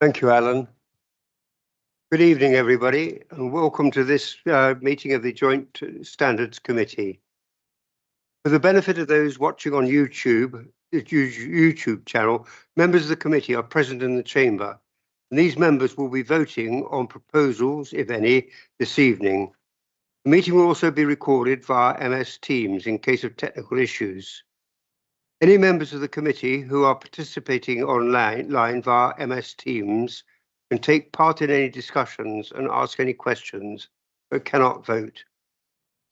Thank you, Alan. Good evening, everybody, and welcome to this meeting of the Joint Standards Committee. For the benefit of those watching on YouTube, the YouTube channel, members of the committee are present in the chamber, and these members will be voting on proposals, if any, this evening. The meeting will also be recorded via MS Teams in case of technical issues. Any members of the committee who are participating online via MS Teams can take part in any discussions and ask any questions, but cannot vote.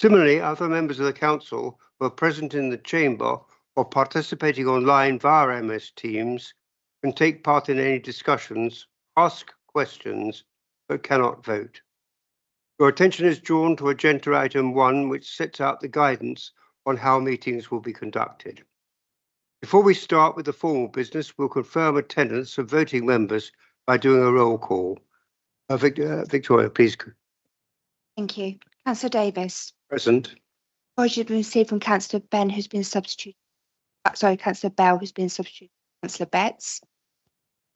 Similarly, other members of the council who are present in the chamber or participating online via MS Teams can take part in any discussions, ask questions, but cannot vote. Your attention is drawn to agenda item 1, which sets out the guidance on how meetings will be conducted. Before we start with the formal business, we'll confirm attendance of voting members by doing a roll call. Victoria, please. Thank you. Councillor Davis. Present. Apologies been received from Councillor Ben, who's been substituted. Councillor Bell, who's been substituted. Councillor Betts.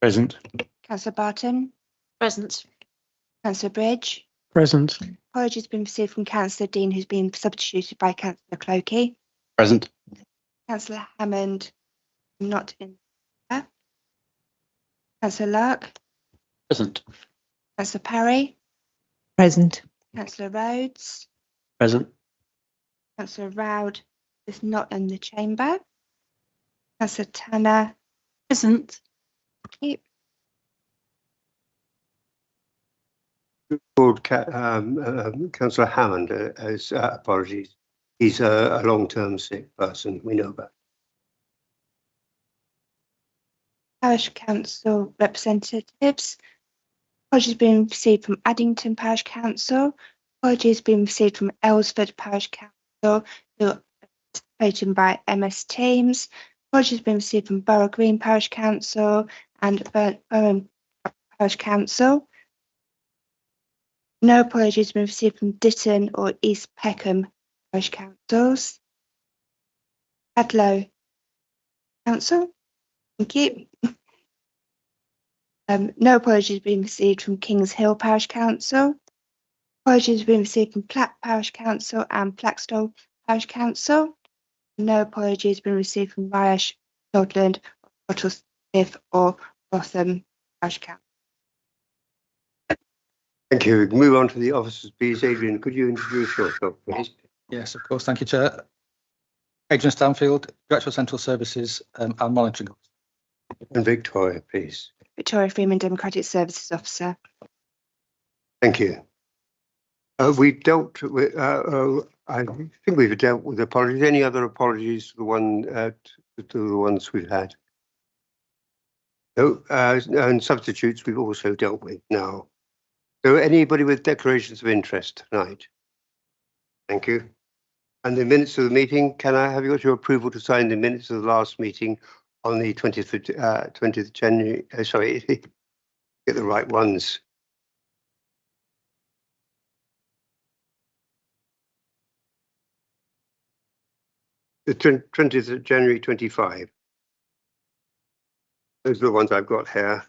Present. Councillor Barton. Present. Councillor Bridge. Present. Apologies been received from Councillor Dean, who's been substituted by Councillor Clokey. Present. Councillor Hammond, not in there. Councillor Lark. Present. Councillor Parry. Present. Councillor Rhodes. Present. Councillor Roud is not in the chamber. Councillor Tanner. Present. Thank Lord Councillor Hammond has apologies. He's a long-term sick person, we know that. Parish Council representatives. Apologies being received from Addington Parish Council. Apologies being received from Aylesford Parish Council, who are participating by MS Teams. Apologies being received from Borough Green Parish Council and Burnham Parish Council. No apologies being received from Ditton or East Peckham Parish Councils. Hadlow Council. Thank you. No apologies being received from Kings Hill Parish Council. Apologies being received from Platt Parish Council and Plaxtall Parish Council. No apologies being received from Ryesh, Nordland, Bottlesmith or Botham Parish Council. Thank you. We can move on to the officers, please. Adrian, could you introduce yourself, please? Yes, of course. Thank you, Chair. Adrian Stanfield, Director of Central Services and Monitoring. And Victoria, please. Victoria Freeman, Democratic Services Officer. Thank you. We dealt with, I think we've dealt with apologies. Any other apologies to the ones we've had? No, and substitutes we've also dealt with now. So anybody with declarations of interest tonight? Thank you. And the minutes of the meeting, can I have your approval to sign the minutes of the last meeting on the 20th January? Sorry, get the right ones. The 20th of January 25. Those are the ones I've got here.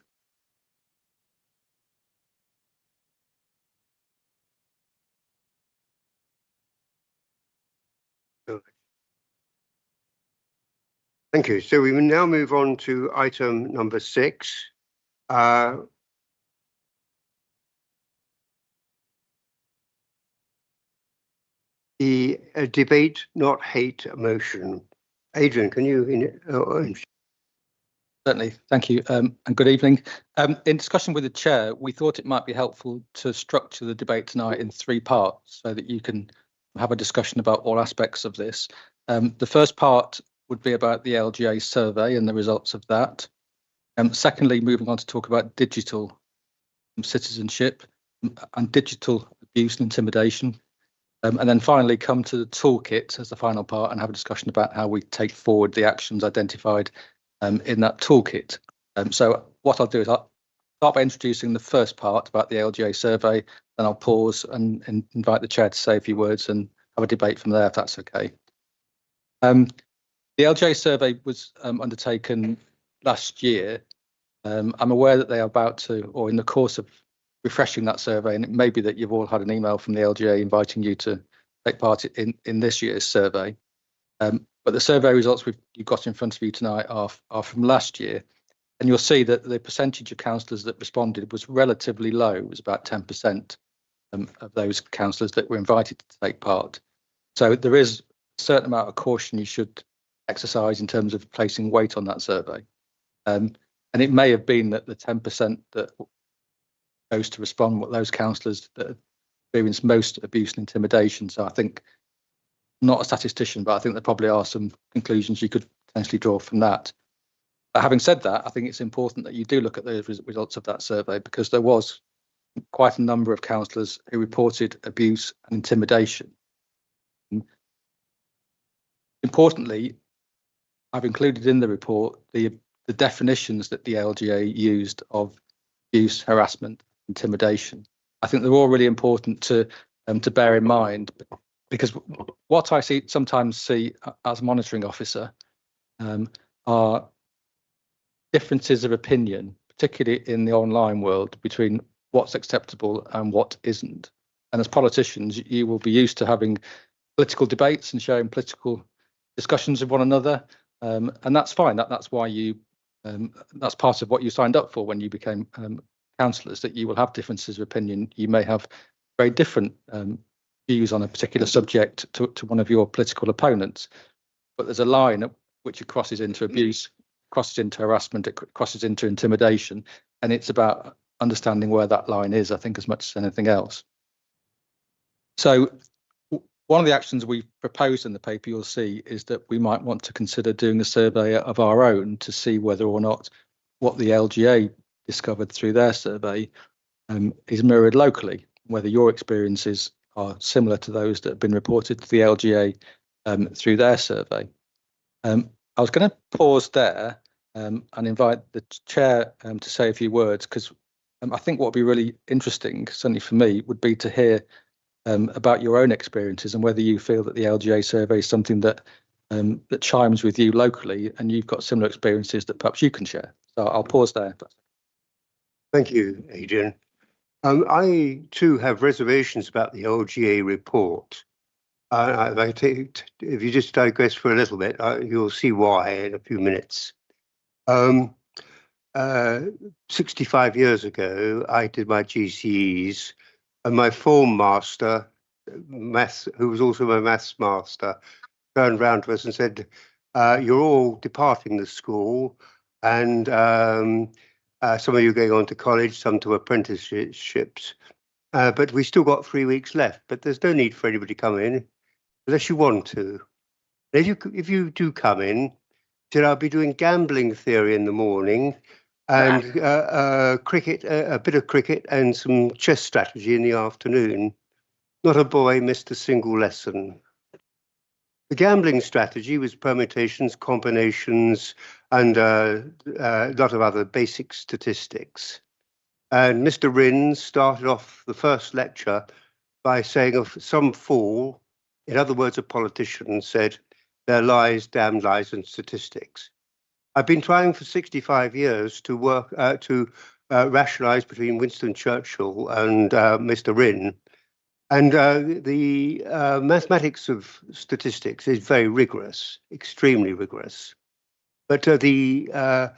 Thank you. So we will now move on to item number 6. The debate, not hate motion. Adrian, can you? Certainly. Thank you. And good evening. In discussion with the Chair, we thought it might be helpful to structure the debate tonight in 3 parts so that you can have a discussion about all aspects of this. The first part would be about the LGA survey and the results of that. Secondly, moving on to talk about digital citizenship and digital abuse and intimidation. And then finally come to the toolkit as the final part and have a discussion about how we take forward the actions identified in that toolkit. So what I'll do is I'll start by introducing the first part about the LGA survey, then I'll pause and invite the Chair to say a few words and have a debate from there, if that's okay. The LGA survey was undertaken last year I'm aware that they are about to, or in the course of refreshing that survey, and it may be that you've all had an email from the LGA inviting you to take part in this year's survey. But the survey results you've got in front of you tonight are from last year, and you'll see that the percentage of councillors that responded was relatively low. It was about 10% of those councillors that were invited to take part. So there is a certain amount of caution you should exercise in terms of placing weight on that survey. And it may have been that the 10% that goes to respond were those councillors that experienced most abuse and intimidation. So I think, not a statistician, but I think there probably are some conclusions you could potentially draw from that. But having said that, I think it's important that you do look at those results of that survey, because there was quite a number of councillors who reported abuse and intimidation. Importantly, I've included in the report the definitions that the LGA used of abuse, harassment, intimidation. I think they're all really important to bear in mind, because what I sometimes see as monitoring officer are differences of opinion, particularly in the online world, between what's acceptable and what isn't. And as politicians, you will be used to having political debates and sharing political discussions with one another, and that's fine. That's why that's part of what you signed up for when you became councillors, that you will have differences of opinion. You may have very different views on a particular subject to one of your political opponents, but there's a line at which it crosses into abuse, crosses into harassment, it crosses into intimidation, and it's about understanding where that line is, I think, as much as anything else. So one of the actions we've proposed in the paper, you'll see, is that we might want to consider doing a survey of our own to see whether or not what the LGA discovered through their survey is mirrored locally, whether your experiences are similar to those that have been reported to the LGA through their survey. I was going to pause there and invite the chair to say a few words, because I think what would be really interesting, certainly for me, would be to hear about your own experiences and whether you feel that the LGA survey is something that that chimes with you locally, and you've got similar experiences that perhaps you can share. So I'll pause there. Thank you, Adrian. I too have reservations about the LGA report. If you just digress for a little bit, you'll see why in a few minutes. 65 years ago, I did my GCEs, and my form master, who was also my maths master, turned round to us and said, "You're all departing the school, and some of you going on to college, some to apprenticeships, but we still got 3 weeks left. But there's no need for anybody to come in unless you want to. If you do come in, said I'll be doing gambling theory in the morning, and cricket, a bit of cricket, and some chess strategy in the afternoon. Not a boy missed a single lesson." The gambling strategy was permutations, combinations, and a lot of other basic statistics. And Mr. Rins started off the first lecture by saying of some fool, in other words, a politician, said, "They're lies, damn lies, and statistics." I've been trying for 65 years to work to rationalise between Winston Churchill and Mr. Rinn. And the mathematics of statistics is very rigorous, extremely rigorous. But there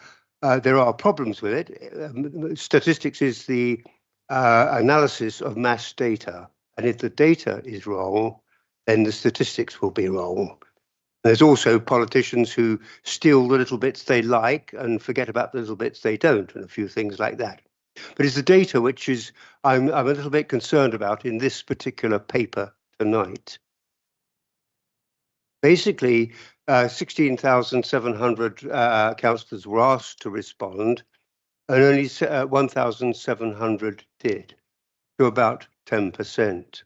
are problems with it. Statistics is the analysis of mass data. And if the data is wrong, then the statistics will be wrong. There's also politicians who steal the little bits they like and forget about the little bits they don't, and a few things like that. But it's the data which is I'm a little bit concerned about in this particular paper tonight. Basically, 16,700 councillors were asked to respond, and only 1,700 did, to about 10%.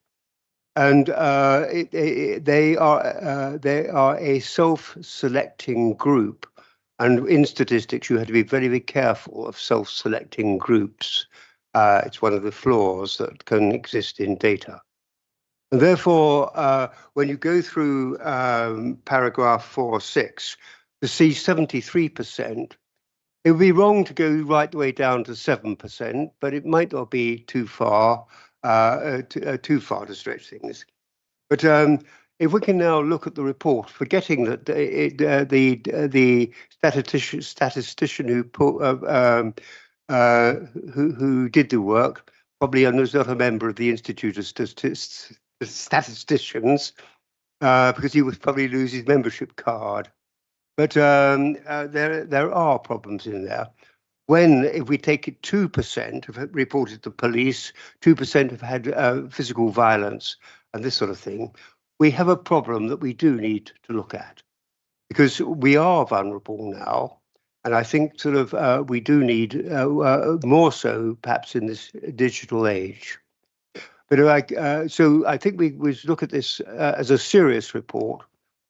And they are a self-selecting group. And in statistics, you have to be very, very careful of self-selecting groups. It's one of the flaws that can exist in data. And therefore, when you go through paragraph 4.6, to see 73% It would be wrong to go right the way down to 7%, but it might not be too far to stretch things. But if we can now look at the report, forgetting that the statistician who did the work probably was not a member of the Institute of Statisticians, because he would probably lose his membership card. But there are problems in there. If we take it 2% have reported to police, 2% have had physical violence and this sort of thing, we have a problem that we do need to look at, because we are vulnerable now. And I think sort of we do need more so perhaps in this digital age. But so I think we look at this as a serious report,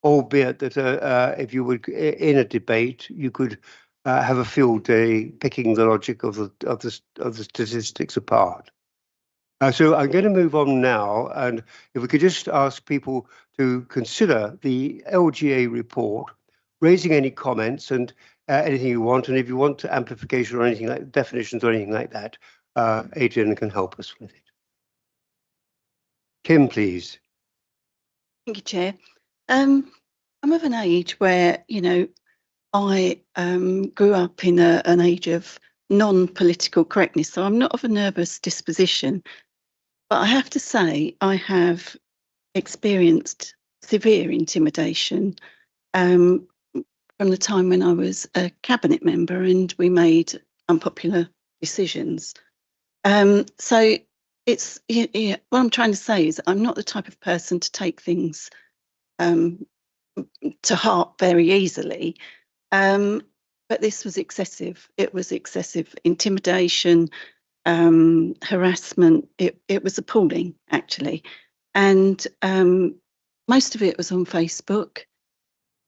albeit that if you would, in a debate, you could have a field day picking the logic of the statistics apart. So I'm going to move on now, and if we could just ask people to consider the LGA report, raising any comments and anything you want, and if you want amplification or anything like definitions or anything like that, Adrian can help us with it. Kim, please. Thank you, Chair. I'm of an age where, you know, I grew up in an age of non-political correctness, so I'm not of a nervous disposition. But I have to say, I have experienced severe intimidation from the time when I was a cabinet member and we made unpopular decisions. So it's what I'm trying to say is I'm not the type of person to take things to heart very easily. But this was excessive. It was excessive intimidation, harassment. It was appalling, actually. And most of it was on Facebook.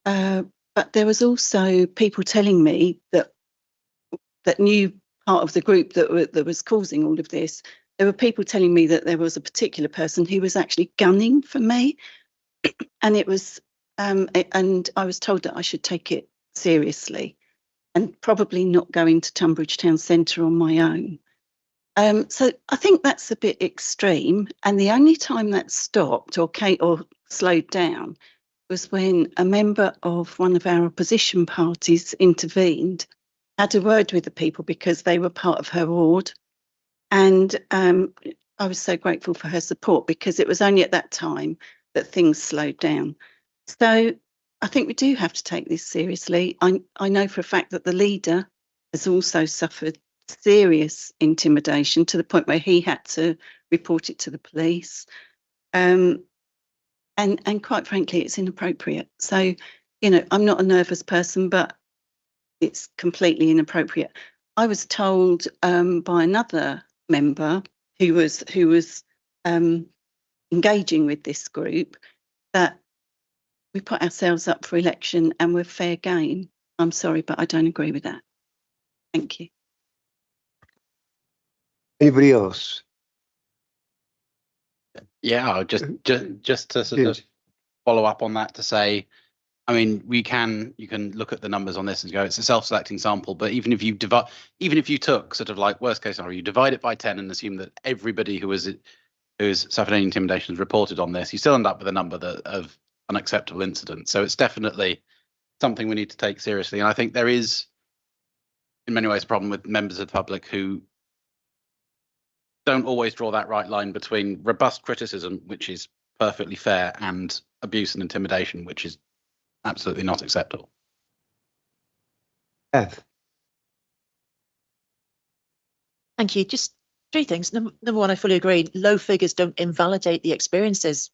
But there was also people telling me that knew part of the group that was causing all of this. There were people telling me that there was a particular person who was actually gunning for me. And it was, and I was told that I should take it seriously and probably not go into Tunbridge Town Centre on my own. So I think that's a bit extreme. And the only time that stopped or slowed down was when a member of one of our opposition parties intervened, had a word with the people because they were part of her ward. And I was so grateful for her support, because it was only at that time that things slowed down. So I think we do have to take this seriously. I know for a fact that the leader has also suffered serious intimidation to the point where he had to report it to the police. And quite frankly, it's inappropriate. So, you know, I'm not a nervous person, but it's completely inappropriate. I was told by another member who was engaging with this group that we put ourselves up for election and we're fair game. I'm sorry, but I don't agree with that. Thank you. Anybody else? Yeah, just to sort of follow up on that, to say, I mean, you can look at the numbers on this and go, it's a self-selecting sample, but even if you took sort of like worst case scenario, you divide it by 10 and assume that everybody who's suffered any intimidation has reported on this, you still end up with a number of unacceptable incidents. So it's definitely something we need to take seriously. And I think there is, in many ways, a problem with members of the public who don't always draw that right line between robust criticism, which is perfectly fair, and abuse and intimidation, which is absolutely not acceptable. Beth. Thank you. Just three things. Number one, I fully agree. Low figures don't invalidate the experiences.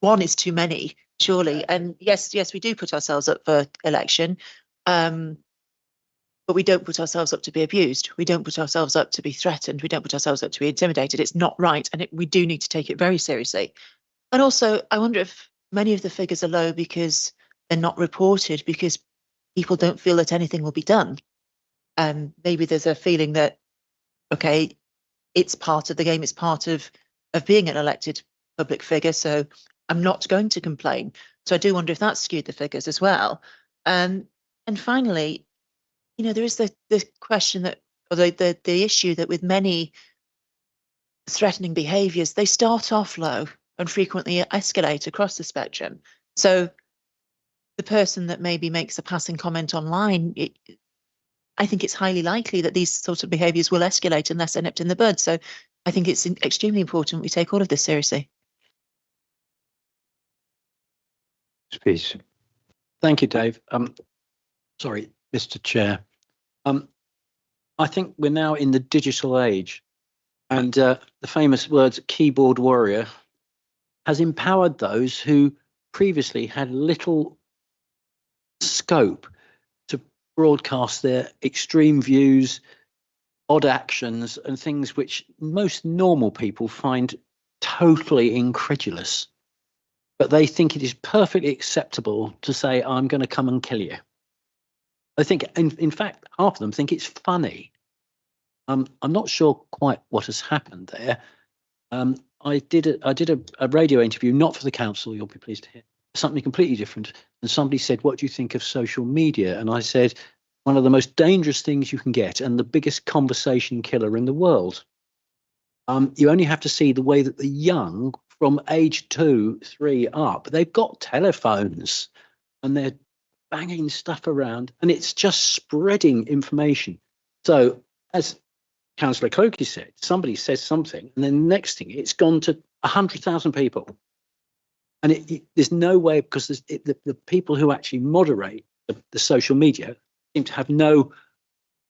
One is too many, surely. And yes, we do put ourselves up for election, but we don't put ourselves up to be abused. We don't put ourselves up to be threatened. We don't put ourselves up to be intimidated. It's not right, and we do need to take it very seriously. And also, I wonder if many of the figures are low because they're not reported, because people don't feel that anything will be done. Maybe there's a feeling that, okay, it's part of the game, it's part of being an elected public figure, so I'm not going to complain. So I do wonder if that skewed the figures as well. And finally, you know, there is the question that, or the issue that with many threatening behaviours, they start off low and frequently escalate across the spectrum. So the person that maybe makes a passing comment online, I think it's highly likely that these sorts of behaviours will escalate unless they're nipped in the bud. So I think it's extremely important we take all of this seriously. Please. Thank you, Dave. Sorry, Mr. Chair. I think we're now in the digital age, and the famous words keyboard warrior has empowered those who previously had little scope to broadcast their extreme views, odd actions, and things which most normal people find totally incredulous. But they think it is perfectly acceptable to say, I'm going to come and kill you. I think, in fact, half of them think it's funny. I'm not sure quite what has happened there. I did a radio interview, not for the council, you'll be pleased to hear, something completely different. And somebody said, what do you think of social media? And I said, one of the most dangerous things you can get and the biggest conversation killer in the world. You only have to see the way that the young, from age 2, 3 up, they've got telephones and they're banging stuff around and it's just spreading information. So as Councillor Clokey said, somebody says something and then the next thing it's gone to 100,000 people. And there's no way, because the people who actually moderate the social media seem to have no, I'm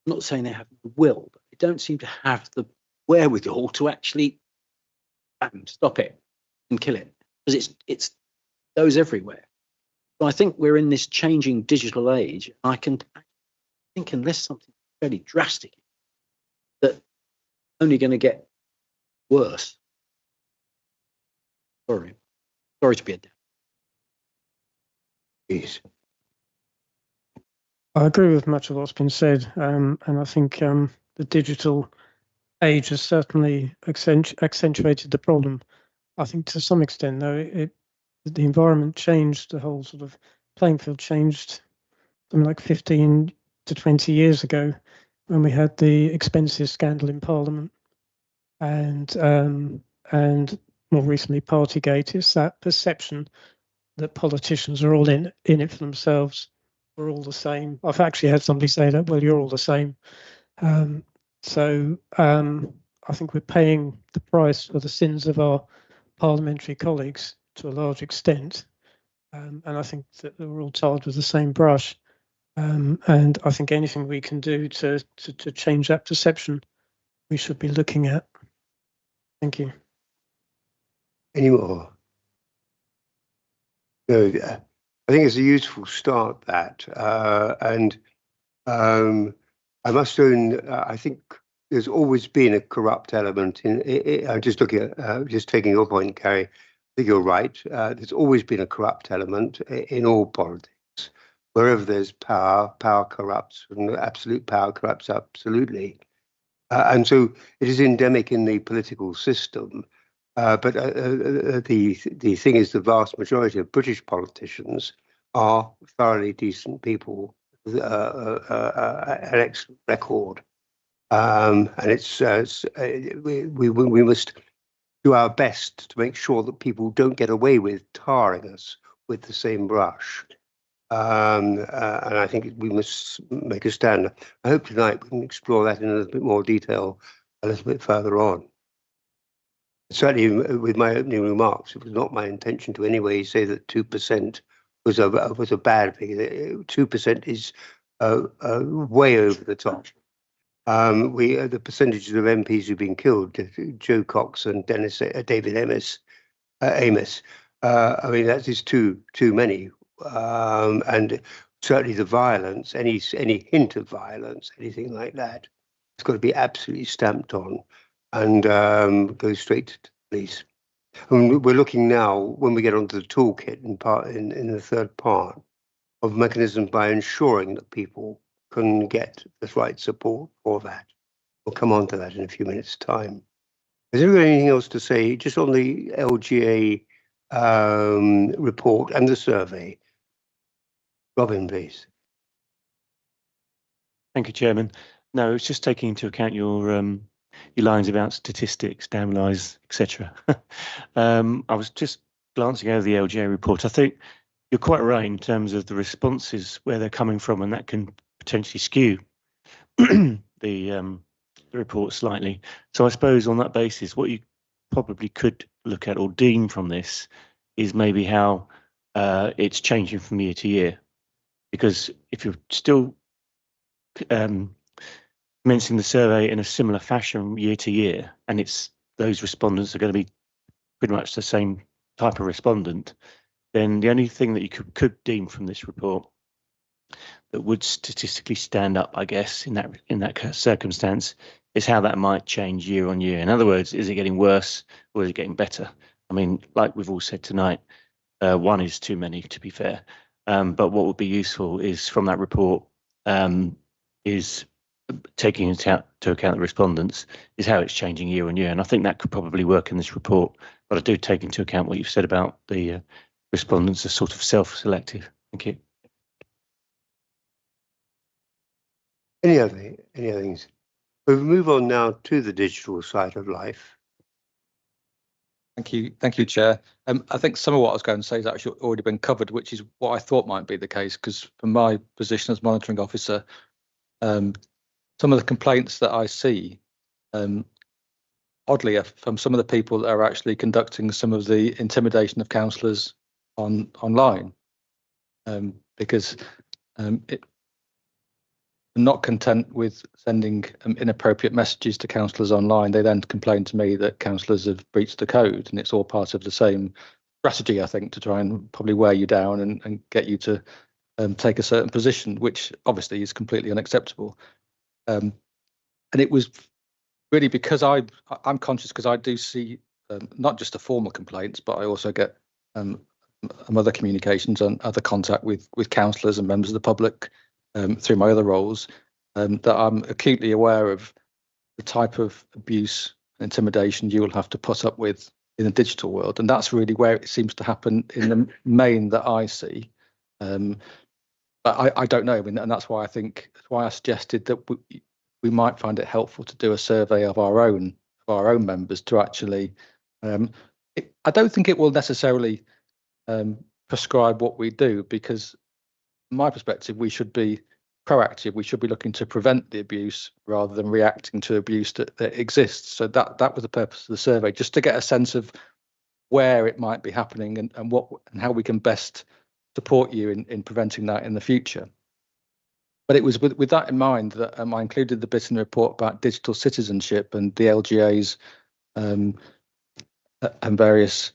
not saying they have the will, but they don't seem to have the wherewithal to actually stop it and kill it, because it's goes everywhere. So I think we're in this changing digital age. I think unless something fairly drastic, that only going to get worse. Sorry to be a dad. Please. I agree with much of what's been said, and I think the digital age has certainly accentuated the problem. I think to some extent, though, the environment changed, the whole sort of playing field changed something like 15 to 20 years ago when we had the expenses scandal in Parliament, and more recently Partygate. It's that perception that politicians are all in it for themselves. We're all the same. I've actually had somebody say that, well, you're all the same. So I think we're paying the price for the sins of our parliamentary colleagues to a large extent. And I think that we're all tarred with the same brush. And I think anything we can do to change that perception, we should be looking at. Thank you. Any more? No, I think it's a useful start, that. I must own, I think there's always been a corrupt element in I'm just looking at, just taking your point, Carrie. I think you're right. There's always been a corrupt element in all politics. Wherever there's power, power corrupts, and absolute power corrupts absolutely. And so it is endemic in the political system. But the thing is, the vast majority of British politicians are thoroughly decent people with an excellent record. And we must do our best to make sure that people don't get away with tarring us with the same brush. And I think we must make a stand. I hope tonight we can explore that in a little bit more detail a little bit further on. Certainly, with my opening remarks, it was not my intention to anyway say that 2% was a bad figure. 2% is way over the top. The percentages of MPs who've been killed, Joe Cox and David Amos. I mean, that is too many. And certainly the violence, any hint of violence, anything like that, it's got to be absolutely stamped on and go straight to the police. And we're looking now, when we get onto the toolkit in the third part, of mechanisms by ensuring that people can get the right support for that. We'll come on to that in a few minutes' time. Is there anything else to say just on the LGA report and the survey? Robin, please. Thank you, Chairman. No, it's just taking into account your lines about statistics, damn lies, etc. I was just glancing over the LGA report. I think you're quite right in terms of the responses, where they're coming from, and that can potentially skew the report slightly. So I suppose on that basis, what you probably could look at or deem from this is maybe how it's changing from year to year. Because if you're still commencing the survey in a similar fashion year to year, and it's those respondents are going to be pretty much the same type of respondent, then the only thing that you could deem from this report that would statistically stand up, I guess, in that circumstance, is how that might change year on year. In other words, is it getting worse or is it getting better? I mean, like we've all said tonight, one is too many, to be fair. But what would be useful is from that report is taking into account the respondents, is how it's changing year on year. And I think that could probably work in this report. But I do take into account what you've said about the respondents are sort of self-selective. Thank you. Any other things? We'll move on now to the digital side of life. Thank you, Chair. I think some of what I was going to say has actually already been covered, which is what I thought might be the case, because from my position as monitoring officer, some of the complaints that I see, oddly, are from some of the people that are actually conducting some of the intimidation of councillors online, because I'm not content with sending inappropriate messages to councillors online. They then complain to me that councillors have breached the code, and it's all part of the same strategy, I think, to try and probably wear you down and get you to take a certain position, which obviously is completely unacceptable. And it was really because I'm conscious, because I do see not just the formal complaints, but I also get other communications and other contact with councillors and members of the public through my other roles, that I'm acutely aware of the type of abuse and intimidation you will have to put up with in the digital world. And that's really where it seems to happen in the main that I see. But I don't know. I mean, and that's why I suggested that we might find it helpful to do a survey of our own members to actually, I don't think it will necessarily prescribe what we do, because from my perspective, we should be proactive. We should be looking to prevent the abuse rather than reacting to abuse that exists. So that was the purpose of the survey, just to get a sense of where it might be happening and how we can best support you in preventing that in the future. But it was with that in mind that I included the bit in the report about digital citizenship and the LGA's and various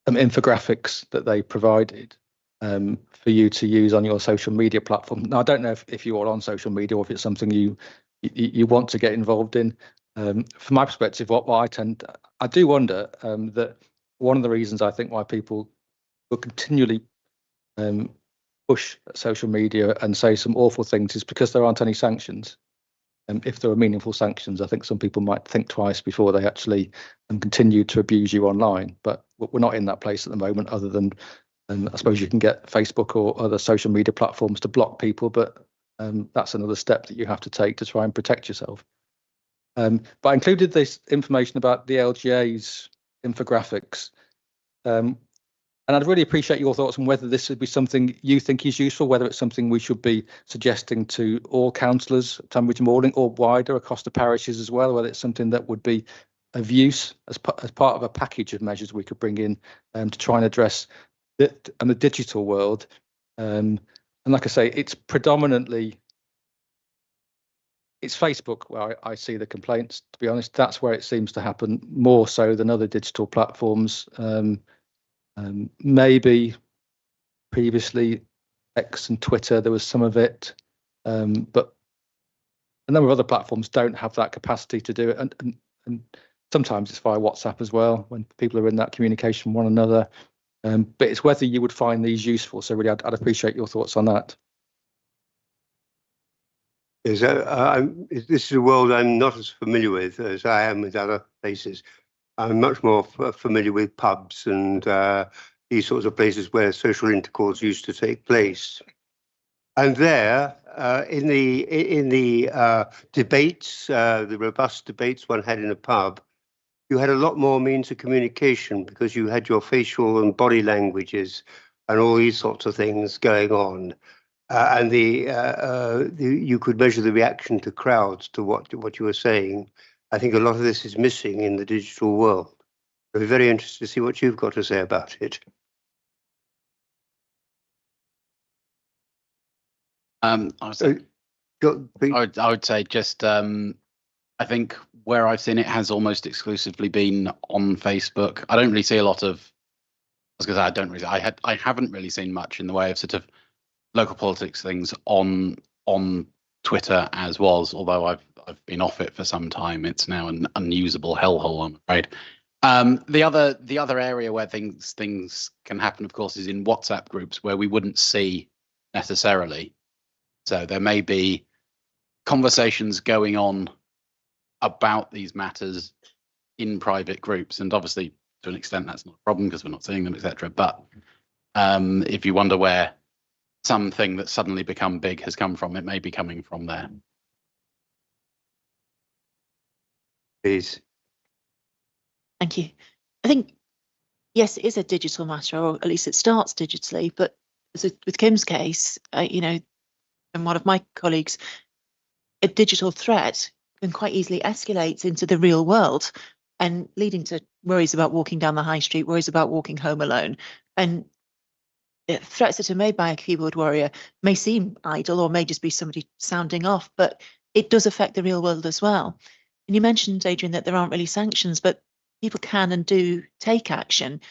infographics that they provided for you to use on your social media platform. Now, I don't know if you are on social media or if it's something you want to get involved in. From my perspective, I do wonder that one of the reasons I think why people will continually push social media and say some awful things is because there aren't any sanctions. If there are meaningful sanctions, I think some people might think twice before they actually continue to abuse you online. But we're not in that place at the moment, other than I suppose you can get Facebook or other social media platforms to block people, but that's another step that you have to take to try and protect yourself. But I included this information about the LGA's infographics. And I'd really appreciate your thoughts on whether this would be something you think is useful, whether it's something we should be suggesting to all councillors at Tunbridge Moorling or wider across the parishes as well, whether it's something that would be of use as part of a package of measures we could bring in to try and address the digital world. And like I say, it's predominantly, it's Facebook where I see the complaints, to be honest. That's where it seems to happen more so than other digital platforms. Maybe previously X and Twitter, there was some of it, but a number of other platforms don't have that capacity to do it, and sometimes it's via WhatsApp as well when people are in that communication with one another. But it's whether you would find these useful. So really, I'd appreciate your thoughts on that. Yes, this is a world I'm not as familiar with as I am with other places. I'm much more familiar with pubs and these sorts of places where social intercourse used to take place. And there, in the debates, the robust debates one had in a pub, you had a lot more means of communication because you had your facial and body languages and all these sorts of things going on. And you could measure the reaction to crowds to what you were saying. I think a lot of this is missing in the digital world. I'd be very interested to see what you've got to say about it. I would say just I think where I've seen it has almost exclusively been on Facebook. I don't really see a lot of. I was going to say I haven't really seen much in the way of sort of local politics things on Twitter as was. Although I've been off it for some time, it's now an unusable hellhole, I'm afraid. The other area where things can happen, of course, is in WhatsApp groups where we wouldn't see necessarily. So there may be conversations going on about these matters in private groups, and obviously to an extent that's not a problem because we're not seeing them, etc. But if you wonder where something that's suddenly become big has come from, it may be coming from there. Please. Thank you. I think, yes, it is a digital matter, or at least it starts digitally. But with Kim's case, you know, and one of my colleagues, a digital threat can quite easily escalate into the real world and leading to worries about walking down the high street, worries about walking home alone. And threats that are made by a keyboard warrior may seem idle or may just be somebody sounding off, but it does affect the real world as well. And you mentioned, Adrian, that there aren't really sanctions, but people can and do take action.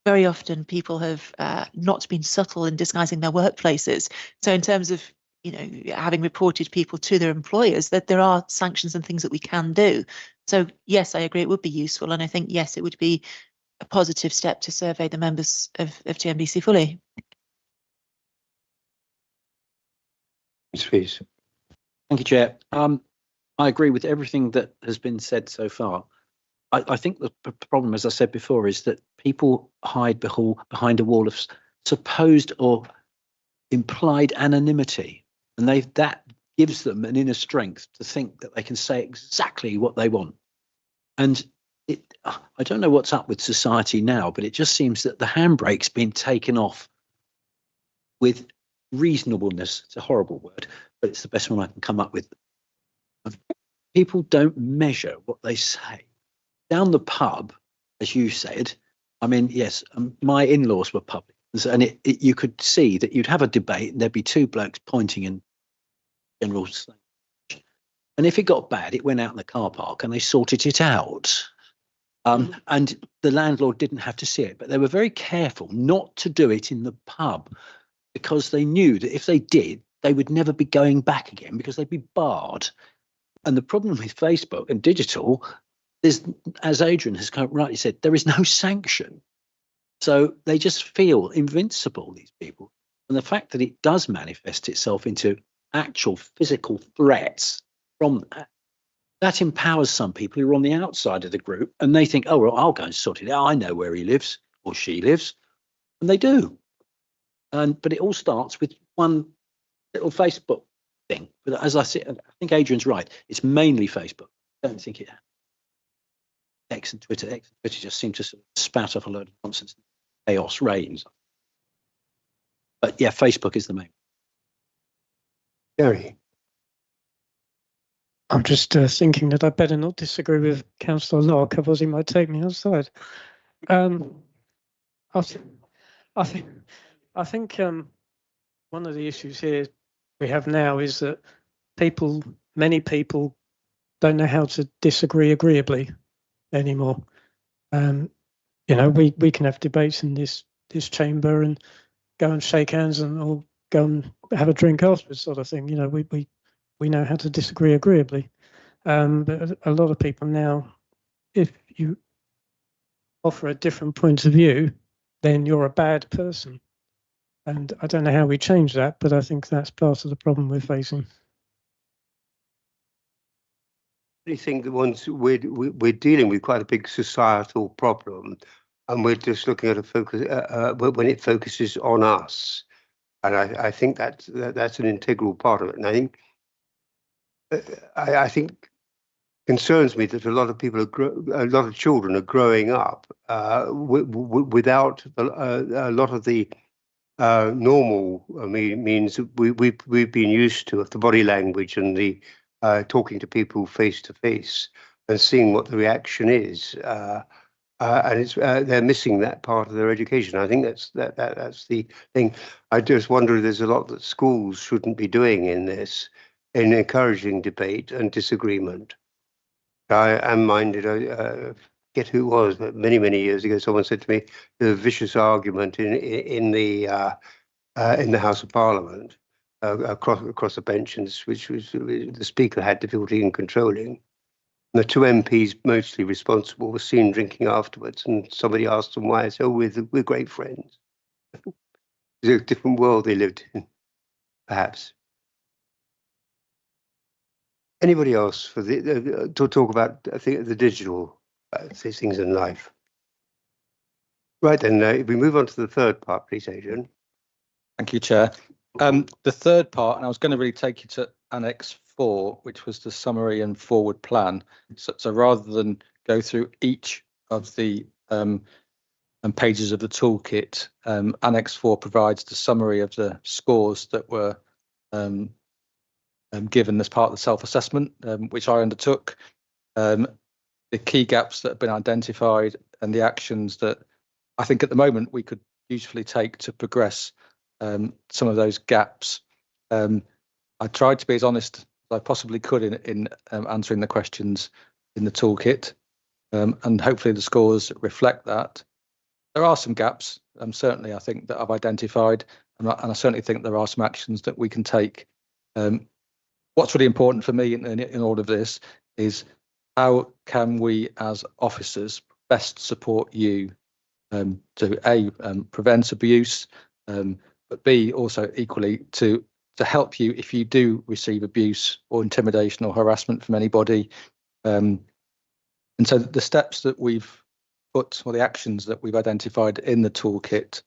Very often people have not been subtle in disguising their workplaces. So in terms of, you know, having reported people to their employers, that there are sanctions and things that we can do. So yes, I agree, it would be useful. And I think, yes, it would be a positive step to survey the members of TNBC fully. Please. Thank you, Chair. I agree with everything that has been said so far. I think the problem, as I said before, is that people hide behind a wall of supposed or implied anonymity, and that gives them an inner strength to think that they can say exactly what they want. And I don't know what's up with society now, but it just seems that the handbrake's been taken off with reasonableness. It's a horrible word, but it's the best one I can come up with. People don't measure what they say. Down the pub, as you said, I mean, yes, my in-laws were publicans, and you could see that you'd have a debate and there'd be two blokes pointing in general language. And if it got bad, it went out in the car park and they sorted it out. And the landlord didn't have to see it, but they were very careful not to do it in the pub because they knew that if they did, they would never be going back again because they'd be barred. And the problem with Facebook and digital is, as Adrian has rightly said, there is no sanction. So they just feel invincible, these people. And the fact that it does manifest itself into actual physical threats from that empowers some people who are on the outside of the group and they think, oh, well, I'll go and sort it out. I know where he lives or she lives. And they do. But it all starts with one little Facebook thing. But as I said, I think Adrian's right. It's mainly Facebook. I don't think it X and Twitter just seem to sort of spout off a load of nonsense. Chaos reigns. But yeah, Facebook is the main. Gary. I'm just thinking that I better not disagree with Councillor Locke, otherwise he might take me outside. I think one of the issues here we have now is that many people don't know how to disagree agreeably anymore. You know, we can have debates in this chamber and go and shake hands or go and have a drink afterwards, sort of thing. You know, we know how to disagree agreeably. But a lot of people now, if you offer a different point of view, then you're a bad person. And I don't know how we change that, but I think that's part of the problem we're facing. I think that once we're dealing with quite a big societal problem, and we're just looking at a focus when it focuses on us. And I think that's an integral part of it. And I think I think concerns me that a lot of people a lot of children are growing up without a lot of the normal means we've been used to, of the body language and the talking to people face to face and seeing what the reaction is. And it's they're missing that part of their education. I think that's the thing. I just wonder if there's a lot that schools shouldn't be doing in this, in encouraging debate and disagreement. I am minded. I forget who it was, but many years ago, someone said to me, "There's a vicious argument in the House of Parliament across the bench, which was the Speaker had difficulty in controlling." The two MPs mostly responsible were seen drinking afterwards, and somebody asked them why. I said, "Oh, we're great friends." It's a different world they lived in, perhaps. Anybody else for to talk about the digital things in life? Right then, if we move on to the third part, please, Adrian. Thank you, Chair. The third part, and I was going to really take you to Annex 4, which was the summary and forward plan. So rather than go through each of the pages of the toolkit, Annex 4 provides the summary of the scores that were given as part of the self-assessment, which I undertook, the key gaps that have been identified and the actions that I think at the moment we could usefully take to progress some of those gaps. I tried to be as honest as I possibly could in answering the questions in the toolkit, and hopefully the scores reflect that. There are some gaps, certainly I think, that I've identified, and I certainly think there are some actions that we can take. What's really important for me in all of this is how can we as officers best support you to A, prevent abuse, but B, also equally to help you if you do receive abuse or intimidation or harassment from anybody. And so the steps that we've put, or the actions that we've identified in the toolkit,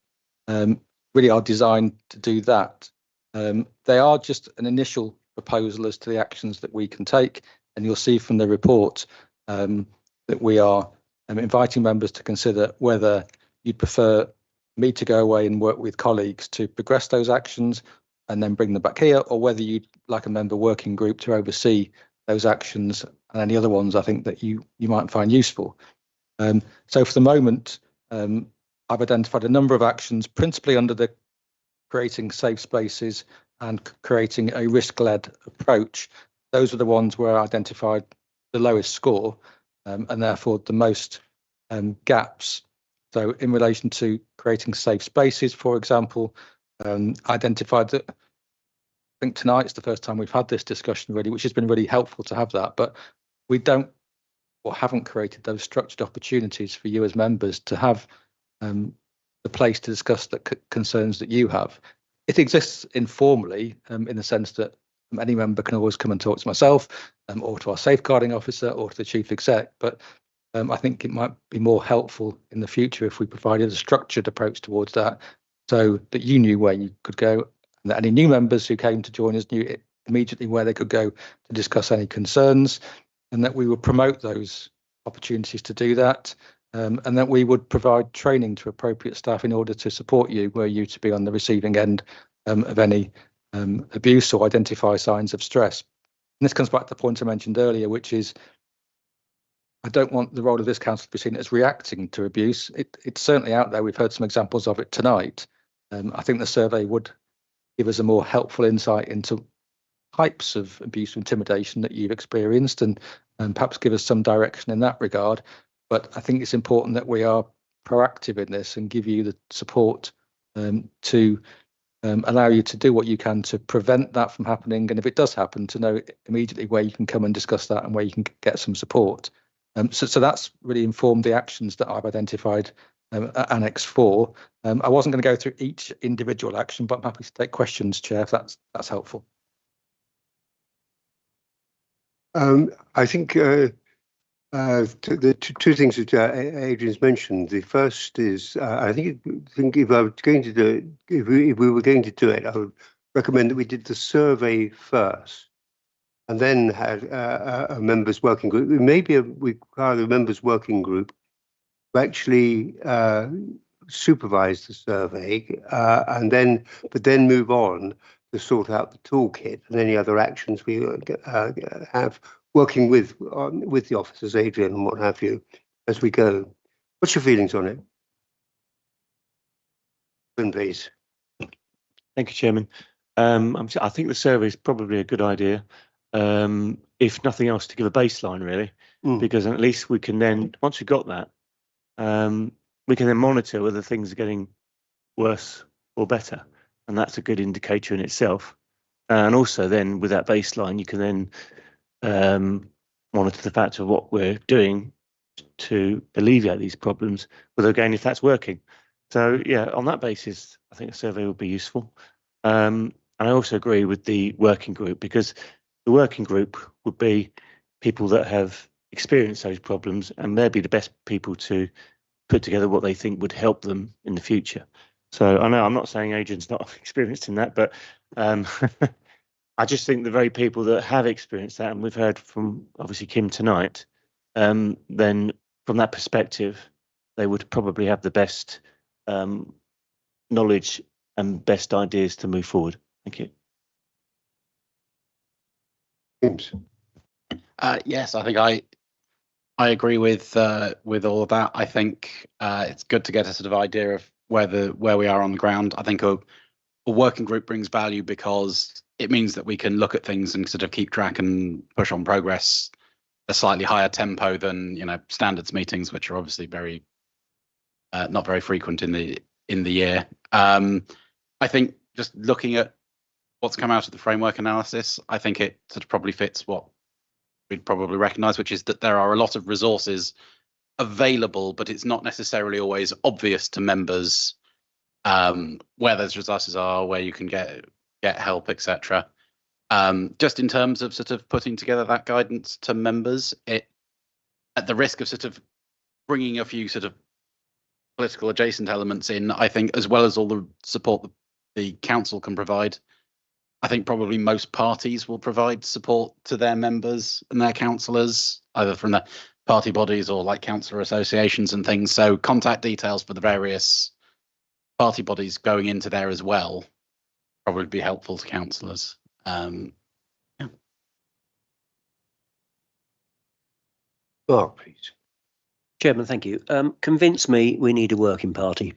really are designed to do that. They are just an initial proposal as to the actions that we can take, and you'll see from the report that we are inviting members to consider whether you'd prefer me to go away and work with colleagues to progress those actions and then bring them back here, or whether you'd like a member working group to oversee those actions and any other ones I think that you might find useful. So for the moment, I've identified a number of actions, principally under the creating safe spaces and creating a risk-led approach. Those are the ones where I identified the lowest score and therefore the most gaps. So in relation to creating safe spaces, for example, identified that, I think tonight's the first time we've had this discussion really, which has been really helpful to have that, but we don't or haven't created those structured opportunities for you as members to have the place to discuss the concerns that you have. It exists informally in the sense that any member can always come and talk to myself or to our safeguarding officer or to the chief exec, but I think it might be more helpful in the future if we provided a structured approach towards that, so that you knew where you could go, and that any new members who came to join us knew immediately where they could go to discuss any concerns, and that we would promote those opportunities to do that, and that we would provide training to appropriate staff in order to support you were you to be on the receiving end of any abuse or identify signs of stress. And this comes back to the point I mentioned earlier, which is I don't want the role of this council to be seen as reacting to abuse. It's certainly out there. We've heard some examples of it tonight. I think the survey would give us a more helpful insight into types of abuse or intimidation that you've experienced and perhaps give us some direction in that regard. But I think it's important that we are proactive in this and give you the support to allow you to do what you can to prevent that from happening. And if it does happen, to know immediately where you can come and discuss that and where you can get some support. So that's really informed the actions that I've identified at Annex 4. I wasn't going to go through each individual action, but I'm happy to take questions, Chair, if that's helpful. I think The two things that Adrian's mentioned. The first is, I think if I was going to do it, if we were going to do it, I would recommend that we did the survey first, and then had a members working group. Maybe we require a members working group to actually supervise the survey, and then move on to sort out the toolkit and any other actions we have, working with the officers, Adrian, and what have you, as we go. What's your feelings on it? Please. Thank you, Chairman. I think the survey is probably a good idea, if nothing else, to give a baseline, really, because at least we can then, once we've got that, we can then monitor whether things are getting worse or better, and that's a good indicator in itself. And also then with that baseline, you can then monitor the fact of what we're doing to alleviate these problems, whether again if that's working. So yeah, on that basis, I think a survey would be useful. And I also agree with the working group, because the working group would be people that have experienced those problems, and they'd be the best people to put together what they think would help them in the future. So I know I'm not saying Adrian's not experienced in that, but I just think the very people that have experienced that, and we've heard from obviously Kim tonight, then from that perspective, they would probably have the best knowledge and best ideas to move forward. Thank you. James. Yes, I think I agree with all of that. I think it's good to get a sort of idea of where we are on the ground. I think a working group brings value because it means that we can look at things and sort of keep track and push on progress a slightly higher tempo than, you know, standards meetings, which are obviously very not very frequent in the year. I think just looking at what's come out of the framework analysis, I think it sort of probably fits what we'd probably recognise, which is that there are a lot of resources available, but it's not necessarily always obvious to members where those resources are, where you can get help, etc. Just in terms of sort of putting together that guidance to members, it, at the risk of sort of bringing a few sort of political adjacent elements in, I think, as well as all the support that the council can provide, I think probably most parties will provide support to their members and their councillors, either from the party bodies or like councillor associations and things. So contact details for the various party bodies going into there as well probably be helpful to councillors. Mark, please. Chairman, thank you. Convince me we need a working party.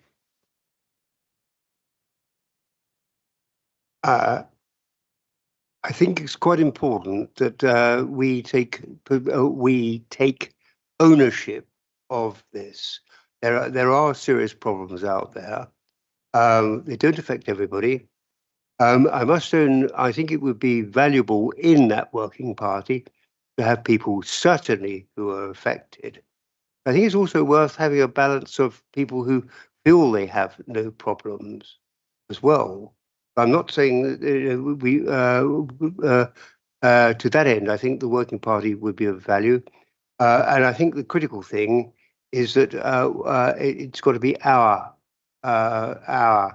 I think it's quite important that we take ownership of this. There are serious problems out there. They don't affect everybody. I must own, I think it would be valuable in that working party to have people certainly who are affected. I think it's also worth having a balance of people who feel they have no problems as well. I'm not saying that to that end, I think the working party would be of value. And I think the critical thing is that it's got to be our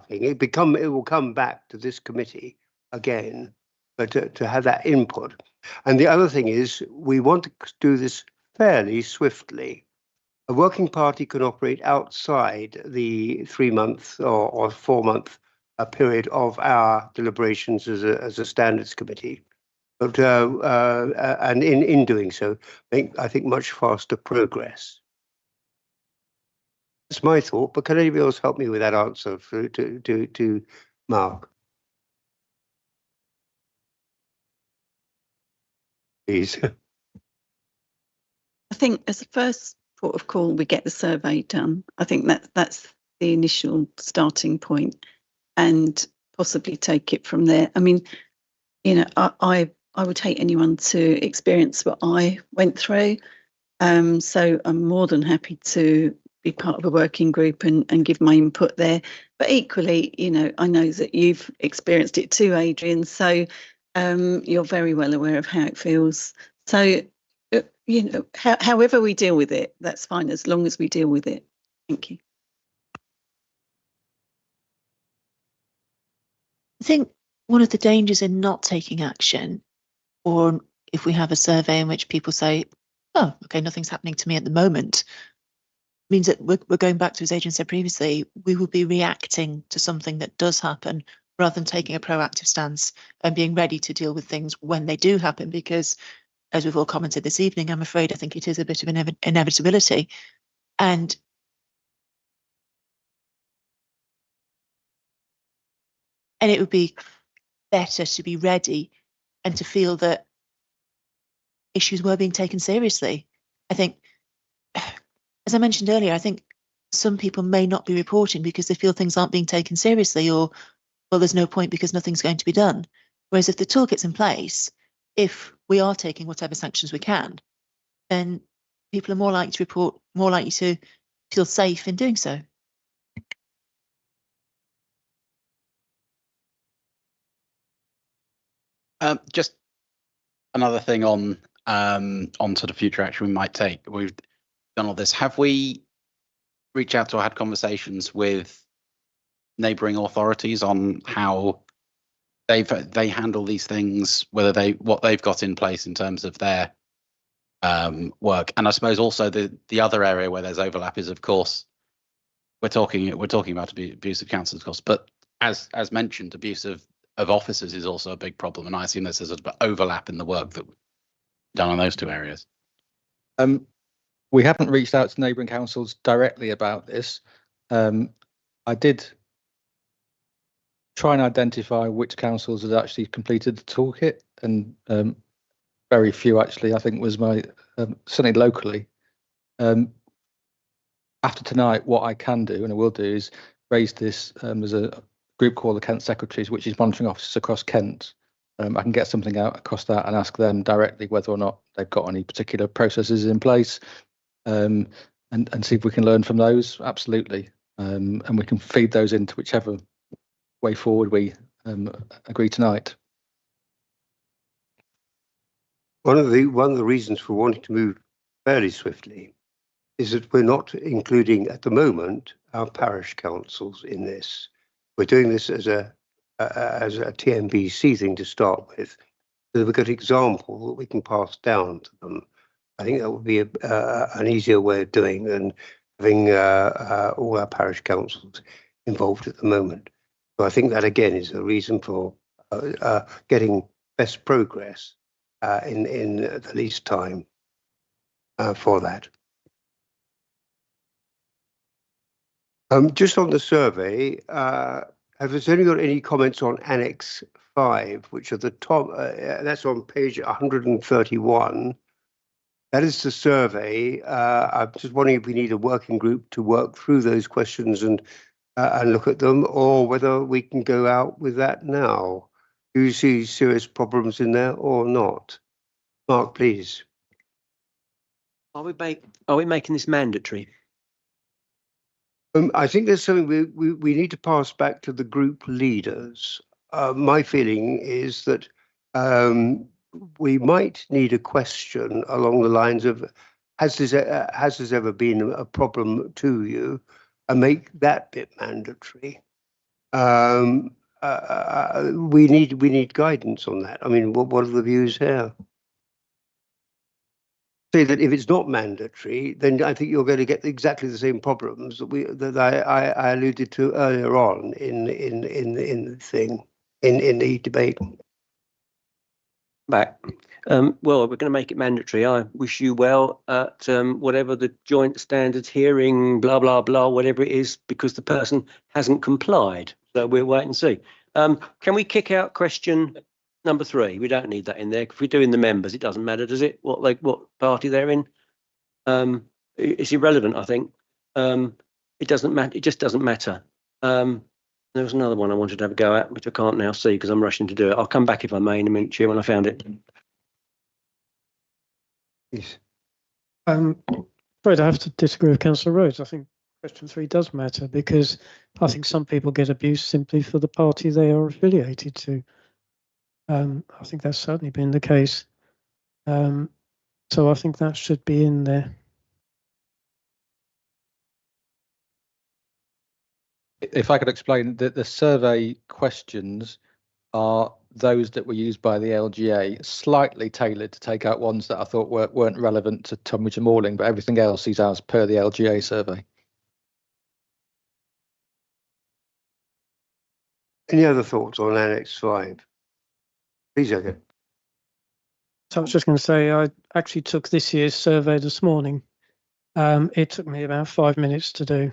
thing. It will come back to this committee again, but to have that input. And the other thing is we want to do this fairly swiftly. A working party can operate outside the 3-month or 4-month period of our deliberations as a standards committee, but and in doing so, I think much faster progress. That's my thought, but can anybody else help me with that answer to Mark? Please. I think as a first port of call, we get the survey done. I think that's the initial starting point, and possibly take it from there. I mean, you know, I would hate anyone to experience what I went through. So I'm more than happy to be part of a working group and give my input there. But equally, you know, I know that you've experienced it too, Adrian. So you're very well aware of how it feels. So You know, however we deal with it, that's fine, as long as we deal with it. Thank you. I think one of the dangers in not taking action, or if we have a survey in which people say, oh, okay, nothing's happening to me at the moment, means that we're going back to, as Adrian said previously, we will be reacting to something that does happen rather than taking a proactive stance and being ready to deal with things when they do happen. Because, as we've all commented this evening, I'm afraid I think it is a bit of an inevitability. And it would be better to be ready and to feel that issues were being taken seriously. I think, as I mentioned earlier, I think some people may not be reporting because they feel things aren't being taken seriously, or, well, there's no point because nothing's going to be done. Whereas if the toolkit's in place, if we are taking whatever sanctions we can, then people are more likely to report, more likely to feel safe in doing so. Just another thing on sort of future action we might take. We've done all this. Have we reached out or had conversations with neighbouring authorities on how they handle these things, whether what they've got in place in terms of their work? And I suppose also the other area where there's overlap is, of course, we're talking about abuse of council, of course, but as mentioned, abuse of officers is also a big problem, and I assume there's a sort of overlap in the work that we've done on those two areas. We haven't reached out to neighbouring councils directly about this. I did try and identify which councils had actually completed the toolkit, and very few actually, I think, was my certainly locally. After tonight, what I can do, and I will do, is raise this as a group called the Kent Secretaries, which is monitoring officers across Kent. I can get something out across that and ask them directly whether or not they've got any particular processes in place, and see if we can learn from those. Absolutely, and we can feed those into whichever way forward we agree tonight. One of the reasons for wanting to move fairly swiftly is that we're not including at the moment our parish councils in this. We're doing this as a TMBC thing to start with, so we've got an example that we can pass down to them. I think that would be an easier way of doing than having all our parish councils involved at the moment. So I think that again is a reason for getting best progress in the least time for that. Just on the survey, has anyone got any comments on Annex 5, which are the top? That's on page 131. That is the survey. I'm just wondering if we need a working group to work through those questions and look at them, or whether we can go out with that now. Do you see serious problems in there or not? Mark, please. Are we making this mandatory? I think there's something we need to pass back to the group leaders. My feeling is that we might need a question along the lines of, has this ever been a problem to you, and make that bit mandatory. We need guidance on that. I mean, what are the views here? Say that if it's not mandatory, then I think you're going to get exactly the same problems that I alluded to earlier on in the debate. Back. Well, we're going to make it mandatory. I wish you well at whatever the joint standards hearing, blah, blah, blah, whatever it is, because the person hasn't complied. So we'll wait and see. Can we kick out question number 3? We don't need that in there. If we're doing the members, it doesn't matter, does it? What party they're in? It's irrelevant, I think. It doesn't matter. It just doesn't matter. There was another one I wanted to have a go at, which I can't now see because I'm rushing to do it. I'll come back if I may in a minute, Chair, when I found it. Yes. Afraid I have to disagree with Councillor Rhodes. I think question 3 does matter, because I think some people get abused simply for the party they are affiliated to. I think that's certainly been the case. So I think that should be in there. If I could explain that the survey questions are those that were used by the LGA, slightly tailored to take out ones that I thought weren't relevant to Tunbridge and Morling, but everything else is as per the LGA survey. Any other thoughts on Annex 5? Please, Edgar. So I was just going to say, I actually took this year's survey this morning. It took me about 5 minutes to do.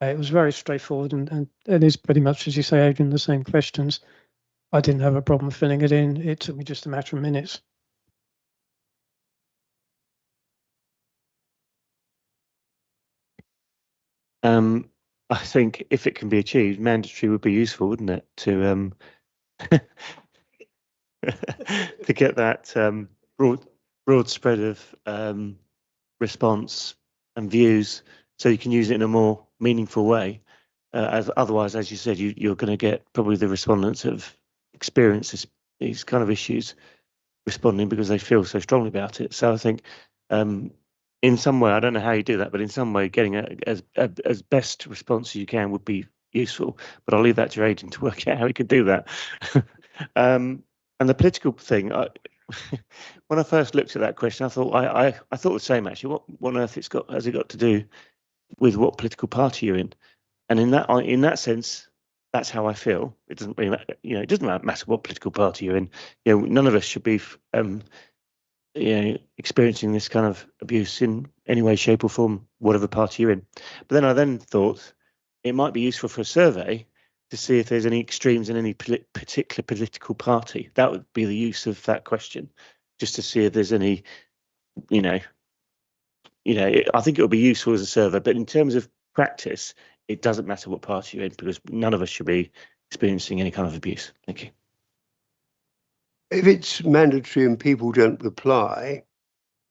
It was very straightforward, and it is pretty much, as you say, Adrian, the same questions. I didn't have a problem filling it in. It took me just a matter of minutes. I think if it can be achieved, mandatory would be useful, wouldn't it? To to get that broad spread of response and views, so you can use it in a more meaningful way. As otherwise, as you said, you're going to get probably the respondents have experienced these kind of issues responding because they feel so strongly about it. So I think in some way, I don't know how you do that, but in some way, getting as best response as you can would be useful. But I'll leave that to Aidan to work out how he could do that. And the political thing, when I first looked at that question, I thought I thought the same actually. What on earth has it got to do with what political party you're in? And in that sense, that's how I feel. It doesn't really matter, it doesn't matter what political party you're in. None of us should be experiencing this kind of abuse in any way, shape or form, whatever party you're in. But then I thought it might be useful for a survey to see if there's any extremes in any particular political party. That would be the use of that question, just to see if there's any, I think it would be useful as a survey, but in terms of practice, it doesn't matter what party you're in because none of us should be experiencing any kind of abuse. Thank you. If it's mandatory and people don't reply,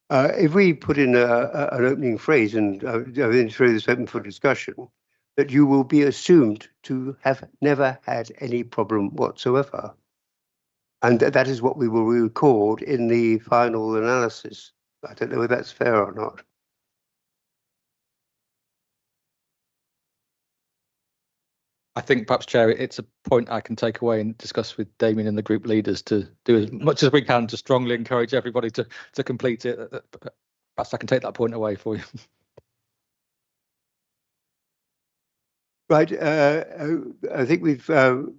if we put in an opening phrase and throw this open for discussion, that you will be assumed to have never had any problem whatsoever. And that is what we will record in the final analysis. I don't know whether that's fair or not. I think perhaps, Chair, it's a point I can take away and discuss with Damien and the group leaders to do as much as we can to strongly encourage everybody to complete it. Perhaps I can take that point away for you. Right. I think we've.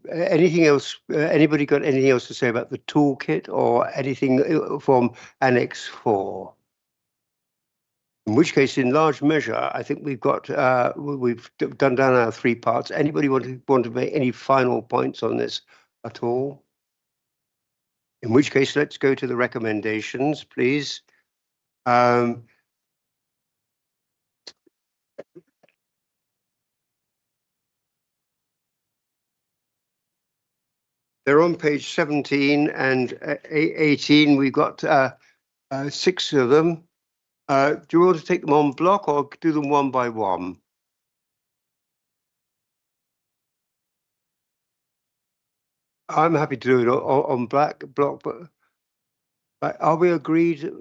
Anything else? Anybody got anything else to say about the toolkit or anything from Annex 4? In which case, in large measure, I think we've got. We've done down our 3 parts. Anybody want to make any final points on this at all? In which case, let's go to the recommendations, please. They're on page 17 and 18. We've got 6 of them. Do you want to take them on block or do them one by one? I'm happy to do it on block, but are we agreed?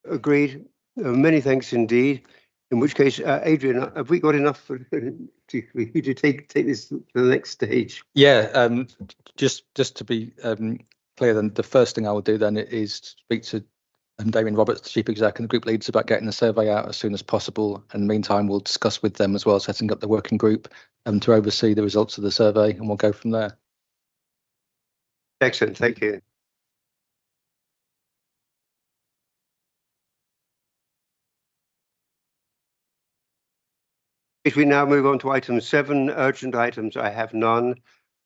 Agreed. Many thanks indeed. In which case, Adrian, have we got enough for you to take this to the next stage? Yeah, just to be clear, then the first thing I will do then is speak to Damien Roberts, the Chief Exec, and the group leaders about getting the survey out as soon as possible. And in the meantime, we'll discuss with them as well, setting up the working group to oversee the results of the survey, and we'll go from there. Excellent, thank you. If we now move on to item 7, urgent items, I have none.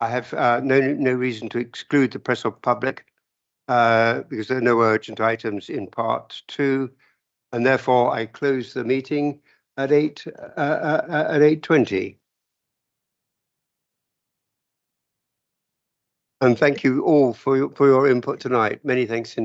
I have no reason to exclude the press or public because there are no urgent items in part 2, and therefore I close the meeting at 8:20. And thank you all for your input tonight. Many thanks indeed.